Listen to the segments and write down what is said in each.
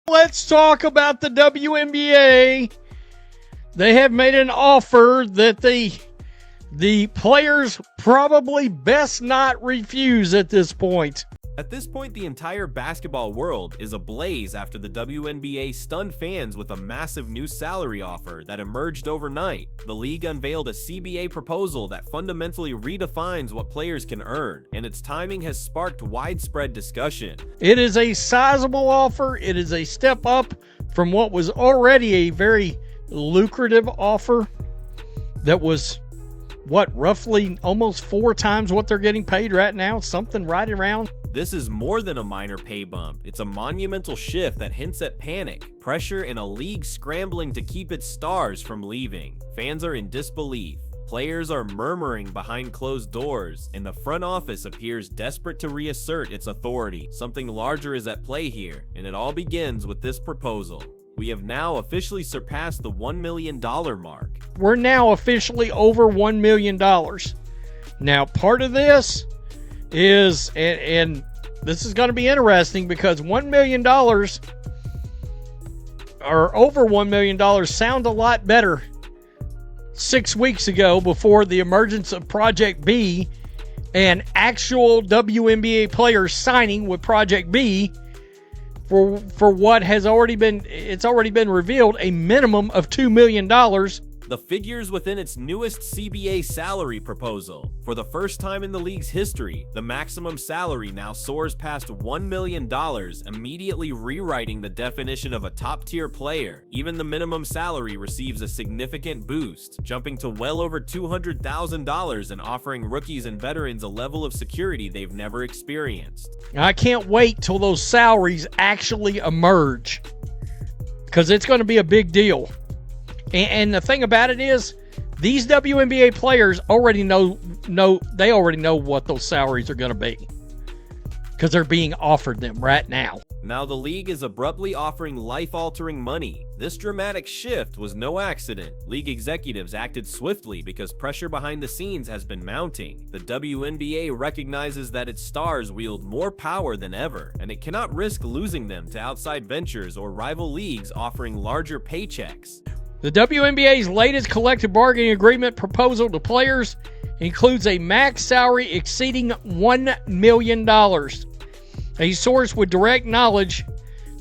Let's talk about the WNBA. They have made an offer that the players probably best not refuse at this point. At this point, the entire basketball world is ablaze after the WNBA stunned fans with a massive new salary offer that emerged overnight. The league unveiled a CBA proposal that fundamentally redefines what players can earn, and its timing has sparked widespread discussion. It is a sizable offer. It is a step up from what was already a very lucrative offer that was, roughly almost 4 times what they're getting paid right now, something right around. This is more than a minor pay bump. It's a monumental shift that hints at panic, pressure, and a league scrambling to keep its stars from leaving. Fans are in disbelief. Players are murmuring behind closed doors, and the front office appears desperate to reassert its authority. Something larger is at play here, and it all begins with this proposal. We have now officially surpassed the $1 million mark. We're now officially over $1 million. Now, part of this is, and this is going to be interesting because $1 million or over $1 million sound a lot better 6 weeks ago before the emergence of Project B and actual WNBA players signing with Project B for what has already been revealed, a minimum of $2 million. The figures within its newest CBA salary proposal. For the first time in the league's history, the maximum salary now soars past $1 million, immediately rewriting the definition of a top-tier player. Even the minimum salary receives a significant boost, jumping to well over $200,000 and offering rookies and veterans a level of security they've never experienced. I can't wait till those salaries actually emerge, because it's going to be a big deal. And the thing about it is, these WNBA players already know what those salaries are going to be, because they're being offered them right now. Now the league is abruptly offering life-altering money. This dramatic shift was no accident. League executives acted swiftly because pressure behind the scenes has been mounting. The WNBA recognizes that its stars wield more power than ever, and it cannot risk losing them to outside ventures or rival leagues offering larger paychecks. The WNBA's latest collective bargaining agreement proposal to players includes a max salary exceeding $1 million. A source with direct knowledge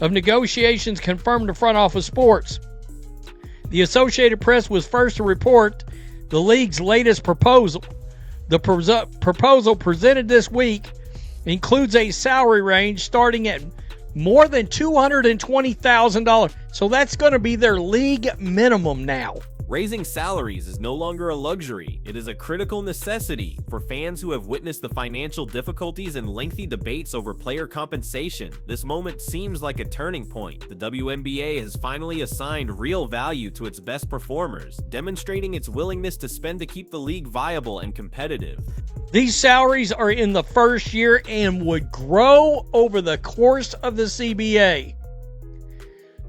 of negotiations confirmed to Front Office Sports. The Associated Press was first to report the league's latest proposal. The proposal presented this week includes a salary range starting at more than $220,000. So that's going to be their league minimum now. Raising salaries is no longer a luxury. It is a critical necessity for fans who have witnessed the financial difficulties and lengthy debates over player compensation. This moment seems like a turning point. The WNBA has finally assigned real value to its best performers, demonstrating its willingness to spend to keep the league viable and competitive. These salaries are in the first year and would grow over the course of the CBA.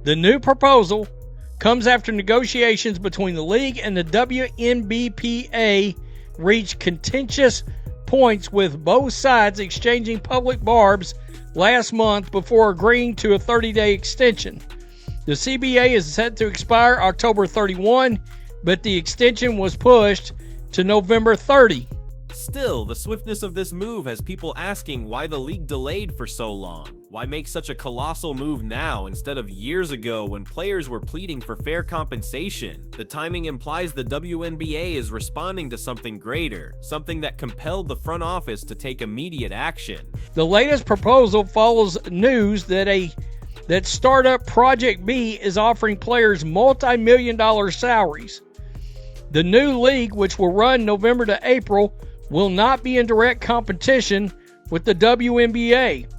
The new proposal comes after negotiations between the league and the WNBPA reached contentious points, with both sides exchanging public barbs last month before agreeing to a 30-day extension. The CBA is set to expire October 31, but the extension was pushed to November 30. Still, the swiftness of this move has people asking why the league delayed for so long. Why make such a colossal move now instead of years ago when players were pleading for fair compensation? The timing implies the WNBA is responding to something greater, something that compelled the front office to take immediate action. The latest proposal follows news that startup Project B is offering players multi-million-dollar salaries. The new league, which will run November to April, will not be in direct competition with the WNBA.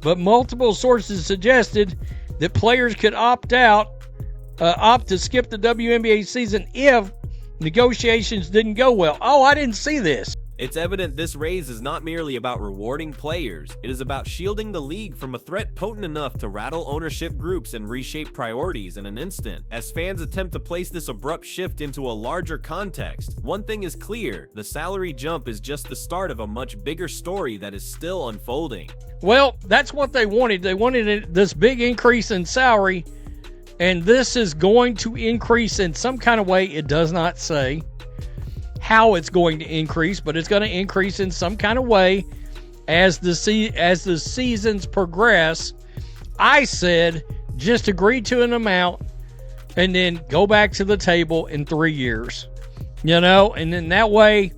But multiple sources suggested that players could opt to skip the WNBA season if negotiations didn't go well. Oh, I didn't see this. It's evident this raise is not merely about rewarding players, it is about shielding the league from a threat potent enough to rattle ownership groups and reshape priorities in an instant. As fans attempt to place this abrupt shift into a larger context, one thing is clear: the salary jump is just the start of a much bigger story that is still unfolding. Well, that's what they wanted. They wanted this big increase in salary, and this is going to increase in some kind of way. It does not say how it's going to increase, but it's going to increase in some kind of way as the seasons progress. I said just agree to an amount and then go back to the table in 3 years, and then that way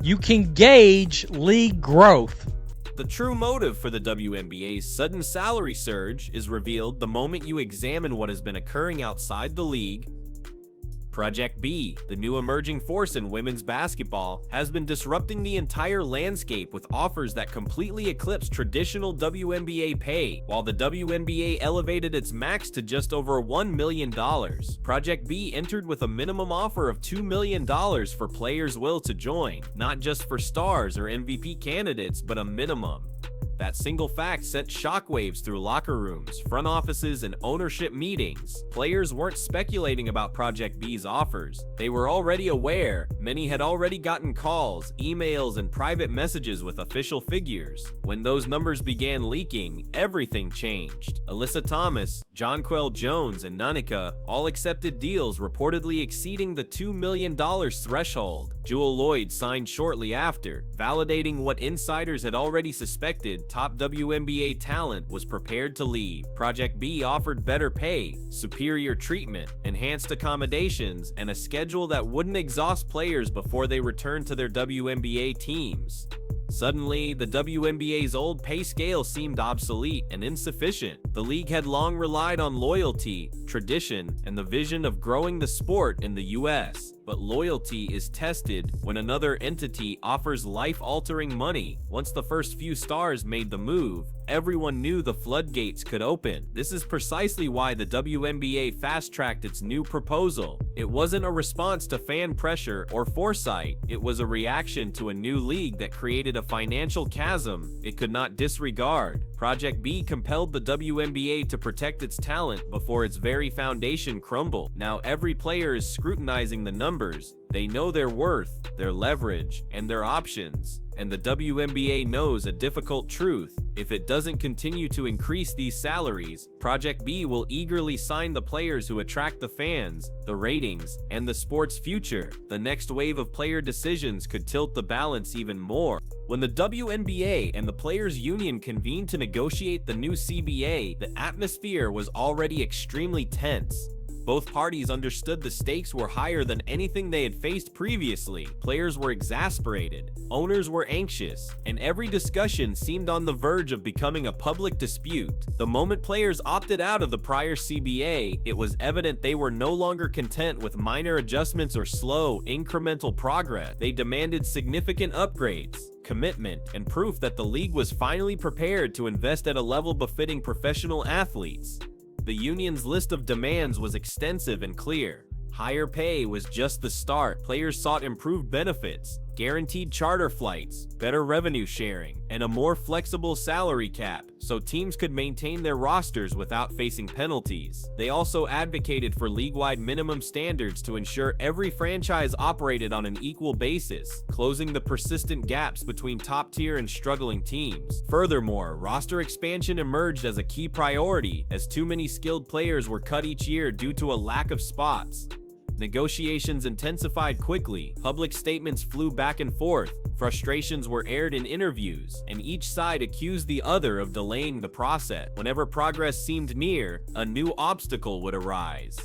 you can gauge league growth. The true motive for the WNBA's sudden salary surge is revealed the moment you examine what has been occurring outside the league. Project B, the new emerging force in women's basketball, has been disrupting the entire landscape with offers that completely eclipse traditional WNBA pay. While the WNBA elevated its max to just over $1 million, Project B entered with a minimum offer of $2 million for players will to join, not just for stars or MVP candidates, but a minimum. That single fact sent shockwaves through locker rooms, front offices, and ownership meetings. Players weren't speculating about Project B's offers. They were already aware. Many had already gotten calls, emails, and private messages with official figures. When those numbers began leaking, everything changed. Alyssa Thomas, Jonquel Jones, and Nanika all accepted deals reportedly exceeding the $2 million threshold. Jewel Lloyd signed shortly after, validating what insiders had already suspected: top WNBA talent was prepared to leave. Project B offered better pay, superior treatment, enhanced accommodations, and a schedule that wouldn't exhaust players before they returned to their WNBA teams. Suddenly, the WNBA's old pay scale seemed obsolete and insufficient. The league had long relied on loyalty, tradition, and the vision of growing the sport in the US. But loyalty is tested when another entity offers life-altering money. Once the first few stars made the move, everyone knew the floodgates could open. This is precisely why the WNBA fast-tracked its new proposal. It wasn't a response to fan pressure or foresight. It was a reaction to a new league that created a financial chasm it could not disregard. Project B compelled the WNBA to protect its talent before its very foundation crumbled. Now every player is scrutinizing the numbers. They know their worth, their leverage, and their options. And the WNBA knows a difficult truth: if it doesn't continue to increase these salaries, Project B will eagerly sign the players who attract the fans, the ratings, and the sport's future. The next wave of player decisions could tilt the balance even more. When the WNBA and the Players Union convened to negotiate the new CBA, the atmosphere was already extremely tense. Both parties understood the stakes were higher than anything they had faced previously. Players were exasperated, owners were anxious, and every discussion seemed on the verge of becoming a public dispute. The moment players opted out of the prior CBA, it was evident they were no longer content with minor adjustments or slow, incremental progress. They demanded significant upgrades, commitment, and proof that the league was finally prepared to invest at a level befitting professional athletes. The union's list of demands was extensive and clear. Higher pay was just the start. Players sought improved benefits, guaranteed charter flights, better revenue sharing, and a more flexible salary cap, so teams could maintain their rosters without facing penalties. They also advocated for league-wide minimum standards to ensure every franchise operated on an equal basis, closing the persistent gaps between top-tier and struggling teams. Furthermore, roster expansion emerged as a key priority, as too many skilled players were cut each year due to a lack of spots. Negotiations intensified quickly, public statements flew back and forth, frustrations were aired in interviews, and each side accused the other of delaying the process. Whenever progress seemed near, a new obstacle would arise.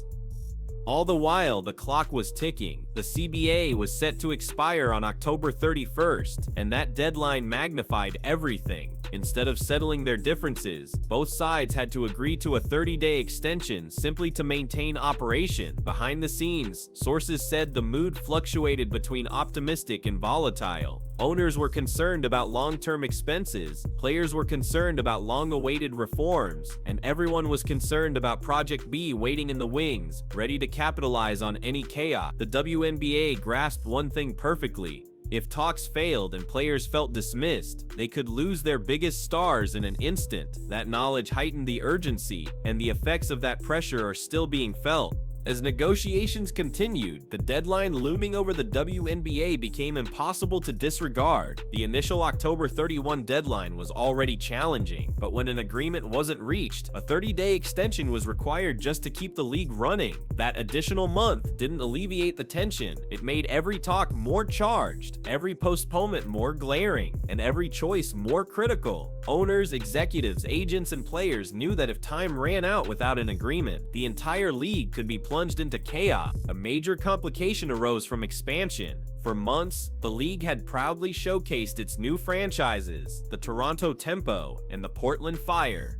All the while, the clock was ticking. The CBA was set to expire on October 31st, and that deadline magnified everything. Instead of settling their differences, both sides had to agree to a 30-day extension simply to maintain operation. Behind the scenes, sources said the mood fluctuated between optimistic and volatile. Owners were concerned about long-term expenses, players were concerned about long-awaited reforms, and everyone was concerned about Project B waiting in the wings, ready to capitalize on any chaos. The WNBA grasped one thing perfectly. If talks failed and players felt dismissed, they could lose their biggest stars in an instant. That knowledge heightened the urgency, and the effects of that pressure are still being felt. As negotiations continued, the deadline looming over the WNBA became impossible to disregard. The initial October 31 deadline was already challenging, but when an agreement wasn't reached, a 30-day extension was required just to keep the league running. That additional month didn't alleviate the tension. It made every talk more charged, every postponement more glaring, and every choice more critical. Owners, executives, agents, and players knew that if time ran out without an agreement, the entire league could be plunged into chaos. A major complication arose from expansion. For months, the league had proudly showcased its new franchises, the Toronto Tempo and the Portland Fire.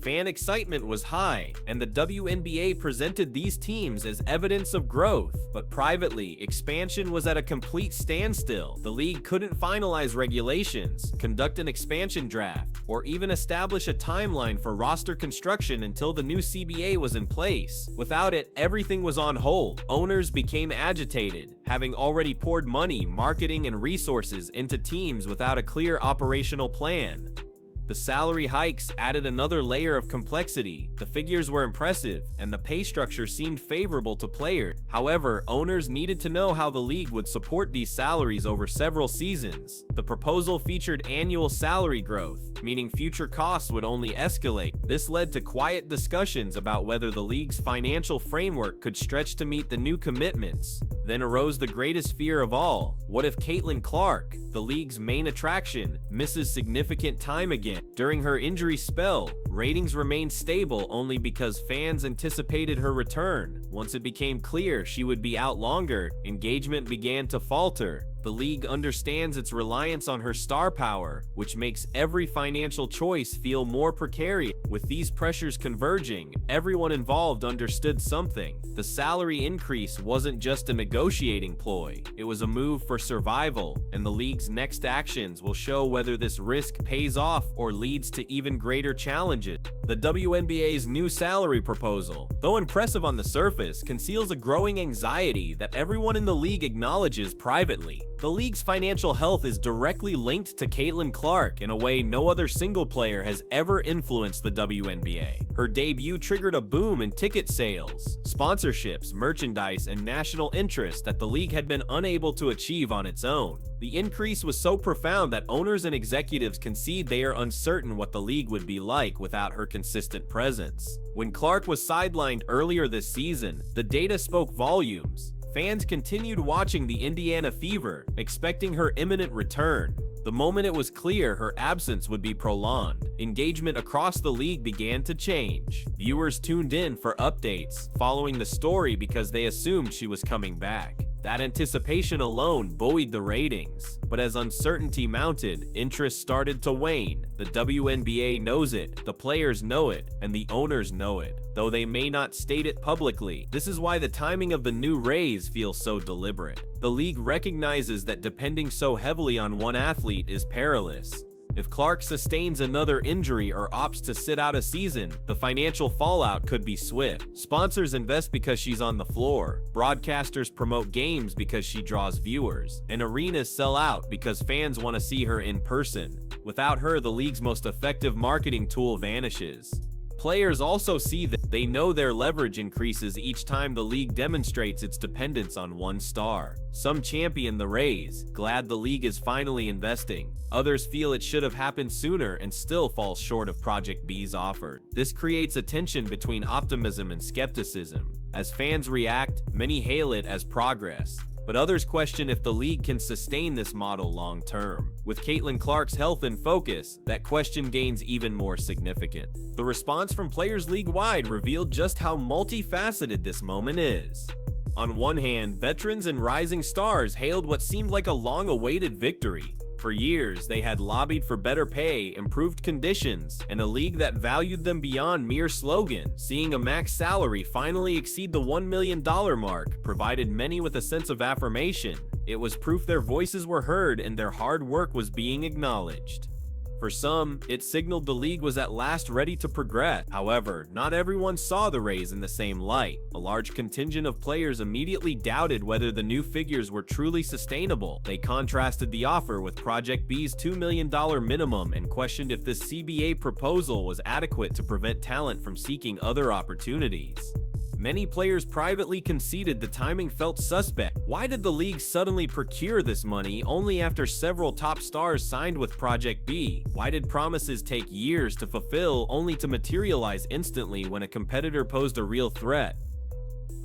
Fan excitement was high, and the WNBA presented these teams as evidence of growth. But privately, expansion was at a complete standstill. The league couldn't finalize regulations, conduct an expansion draft, or even establish a timeline for roster construction until the new CBA was in place. Without it, everything was on hold. Owners became agitated, having already poured money, marketing, and resources into teams without a clear operational plan. The salary hikes added another layer of complexity. The figures were impressive, and the pay structure seemed favorable to players. However, owners needed to know how the league would support these salaries over several seasons. The proposal featured annual salary growth, meaning future costs would only escalate. This led to quiet discussions about whether the league's financial framework could stretch to meet the new commitments. Then arose the greatest fear of all. What if Caitlin Clark, the league's main attraction, misses significant time again? During her injury spell, ratings remained stable only because fans anticipated her return. Once it became clear she would be out longer, engagement began to falter. The league understands its reliance on her star power, which makes every financial choice feel more precarious. With these pressures converging, everyone involved understood something. The salary increase wasn't just a negotiating ploy, it was a move for survival, and the league's next actions will show whether this risk pays off or leads to even greater challenges. The WNBA's new salary proposal, though impressive on the surface, conceals a growing anxiety that everyone in the league acknowledges privately. The league's financial health is directly linked to Caitlin Clark in a way no other single player has ever influenced the WNBA. Her debut triggered a boom in ticket sales, sponsorships, merchandise, and national interest that the league had been unable to achieve on its own. The increase was so profound that owners and executives concede they are uncertain what the league would be like without her consistent presence. When Clark was sidelined earlier this season, the data spoke volumes. Fans continued watching the Indiana Fever, expecting her imminent return. The moment it was clear her absence would be prolonged, engagement across the league began to change. Viewers tuned in for updates, following the story because they assumed she was coming back. That anticipation alone buoyed the ratings, but as uncertainty mounted, interest started to wane. The WNBA knows it, the players know it, and the owners know it, though they may not state it publicly. This is why the timing of the new raise feels so deliberate. The league recognizes that depending so heavily on one athlete is perilous. If Clark sustains another injury or opts to sit out a season, the financial fallout could be swift. Sponsors invest because she's on the floor, broadcasters promote games because she draws viewers, and arenas sell out because fans want to see her in person. Without her, the league's most effective marketing tool vanishes. Players also see that they know their leverage increases each time the league demonstrates its dependence on one star. Some champion the raise, glad the league is finally investing. Others feel it should have happened sooner and still fall short of Project B's offer. This creates a tension between optimism and skepticism. As fans react, many hail it as progress, but others question if the league can sustain this model long term. With Caitlin Clark's health in focus, that question gains even more significant. The response from players league-wide revealed just how multifaceted this moment is. On one hand, veterans and rising stars hailed what seemed like a long-awaited victory. For years, they had lobbied for better pay, improved conditions, and a league that valued them beyond mere slogan. Seeing a max salary finally exceed the $1 million mark provided many with a sense of affirmation. It was proof their voices were heard and their hard work was being acknowledged. For some, it signaled the league was at last ready to progress. However, not everyone saw the raise in the same light. A large contingent of players immediately doubted whether the new figures were truly sustainable. They contrasted the offer with Project B's $2 million minimum and questioned if this CBA proposal was adequate to prevent talent from seeking other opportunities. Many players privately conceded the timing felt suspect. Why did the league suddenly procure this money only after several top stars signed with Project B? Why did promises take years to fulfill only to materialize instantly when a competitor posed a real threat?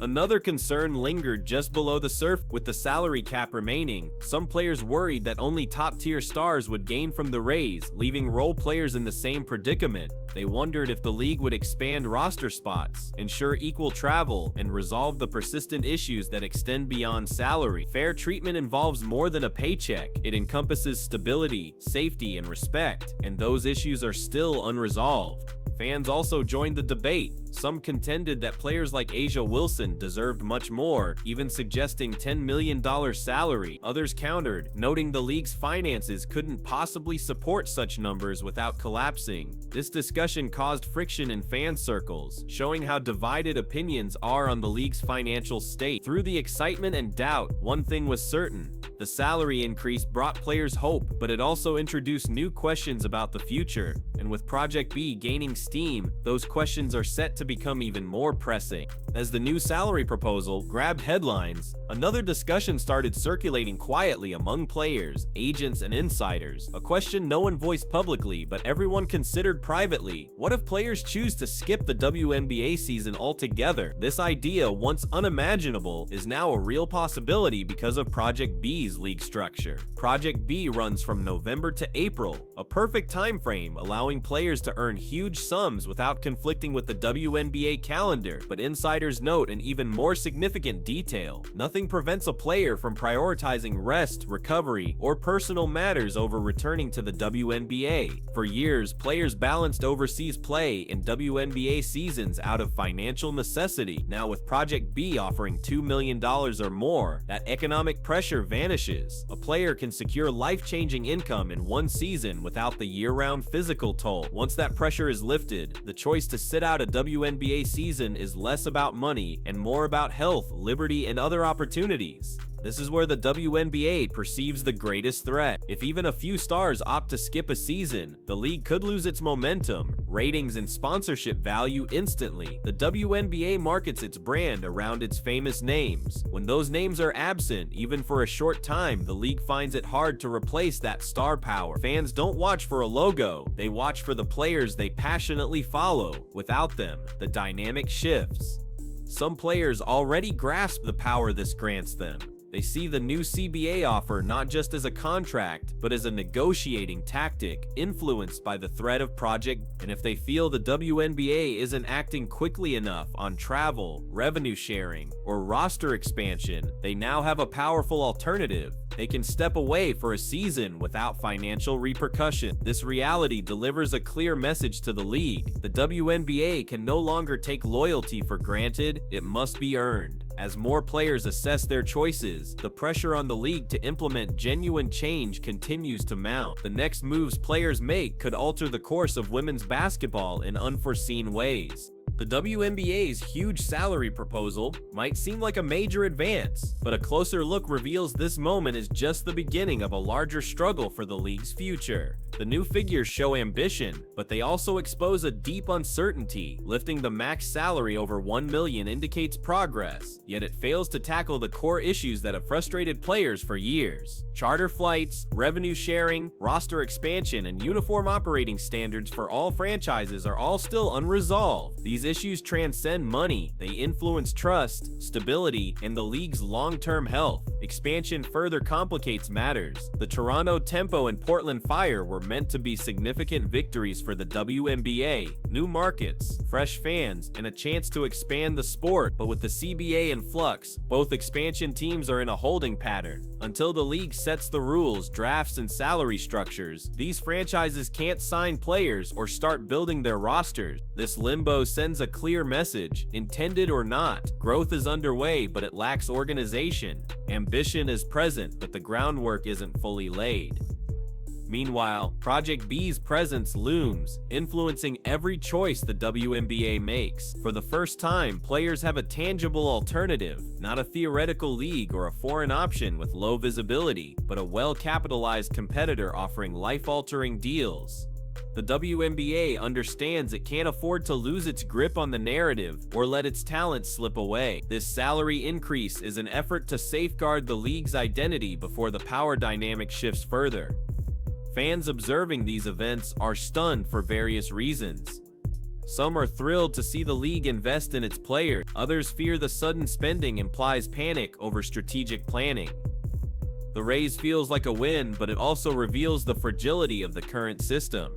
Another concern lingered just below the surface. With the salary cap remaining, some players worried that only top-tier stars would gain from the raise, leaving role players in the same predicament. They wondered if the league would expand roster spots, ensure equal travel, and resolve the persistent issues that extend beyond salary. Fair treatment involves more than a paycheck. It encompasses stability, safety, and respect, and those issues are still unresolved. Fans also joined the debate. Some contended that players like Asia Wilson deserved much more, even suggesting $10 million salary. Others countered, noting the league's finances couldn't possibly support such numbers without collapsing. This discussion caused friction in fan circles, showing how divided opinions are on the league's financial state. Through the excitement and doubt, one thing was certain. The salary increase brought players hope, but it also introduced new questions about the future. And with Project B gaining steam, those questions are set to become even more pressing. As the new salary proposal grabbed headlines, another discussion started circulating quietly among players, agents, and insiders. A question no one voiced publicly, but everyone considered privately. What if players choose to skip the WNBA season altogether? This idea, once unimaginable, is now a real possibility because of Project B's league structure. Project B runs from November to April, a perfect time frame allowing players to earn huge sums without conflicting with the WNBA calendar. But insiders note an even more significant detail. Nothing prevents a player from prioritizing rest, recovery, or personal matters over returning to the WNBA. For years, players balanced overseas play and WNBA seasons out of financial necessity. Now with Project B offering $2 million or more, that economic pressure vanishes. A player can secure life-changing income in one season without the year-round physical toll. Once that pressure is lifted, the choice to sit out a WNBA season is less about money and more about health, liberty, and other opportunities. This is where the WNBA perceives the greatest threat. If even a few stars opt to skip a season, the league could lose its momentum, ratings, and sponsorship value instantly. The WNBA markets its brand around its famous names. When those names are absent, even for a short time, the league finds it hard to replace that star power. Fans don't watch for a logo, they watch for the players they passionately follow. Without them, the dynamic shifts. Some players already grasp the power this grants them. They see the new CBA offer not just as a contract, but as a negotiating tactic influenced by the threat of Project. And if they feel the WNBA isn't acting quickly enough on travel, revenue sharing, or roster expansion, they now have a powerful alternative. They can step away for a season without financial repercussion. This reality delivers a clear message to the league. The WNBA can no longer take loyalty for granted, it must be earned. As more players assess their choices, the pressure on the league to implement genuine change continues to mount. The next moves players make could alter the course of women's basketball in unforeseen ways. The WNBA's huge salary proposal might seem like a major advance, but a closer look reveals this moment is just the beginning of a larger struggle for the league's future. The new figures show ambition, but they also expose a deep uncertainty. Lifting the max salary over $1 million indicates progress, yet it fails to tackle the core issues that have frustrated players for years. Charter flights, revenue sharing, roster expansion, and uniform operating standards for all franchises are all still unresolved. These issues transcend money. They influence trust, stability, and the league's long-term health. Expansion further complicates matters. The Toronto Tempo and Portland Fire were meant to be significant victories for the WNBA, new markets, fresh fans, and a chance to expand the sport, but with the CBA in flux, both expansion teams are in a holding pattern. Until the league sets the rules, drafts, and salary structures, these franchises can't sign players or start building their rosters. This limbo sends a clear message, intended or not. Growth is underway, but it lacks organization. Ambition is present, but the groundwork isn't fully laid. Meanwhile, Project B's presence looms, influencing every choice the WNBA makes. For the first time, players have a tangible alternative, not a theoretical league or a foreign option with low visibility, but a well-capitalized competitor offering life-altering deals. The WNBA understands it can't afford to lose its grip on the narrative or let its talent slip away. This salary increase is an effort to safeguard the league's identity before the power dynamic shifts further. Fans observing these events are stunned for various reasons. Some are thrilled to see the league invest in its players. Others fear the sudden spending implies panic over strategic planning. The raise feels like a win, but it also reveals the fragility of the current system.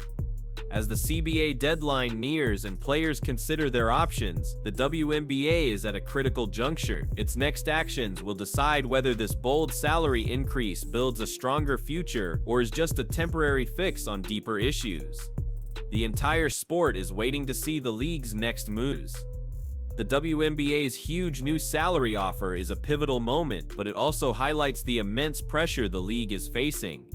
As the CBA deadline nears and players consider their options, the WNBA is at a critical juncture. Its next actions will decide whether this bold salary increase builds a stronger future or is just a temporary fix on deeper issues. The entire sport is waiting to see the league's next moves. The WNBA's huge new salary offer is a pivotal moment, but it also highlights the immense pressure the league is facing.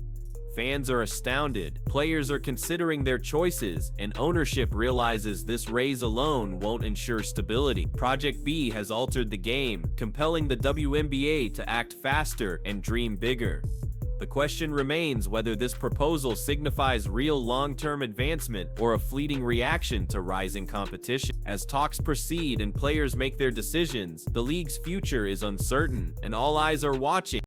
Fans are astounded, players are considering their choices, and ownership realizes this raise alone won't ensure stability. Project B has altered the game, compelling the WNBA to act faster and dream bigger. The question remains whether this proposal signifies real long-term advancement or a fleeting reaction to rising competition. As talks proceed and players make their decisions, the league's future is uncertain, and all eyes are watching.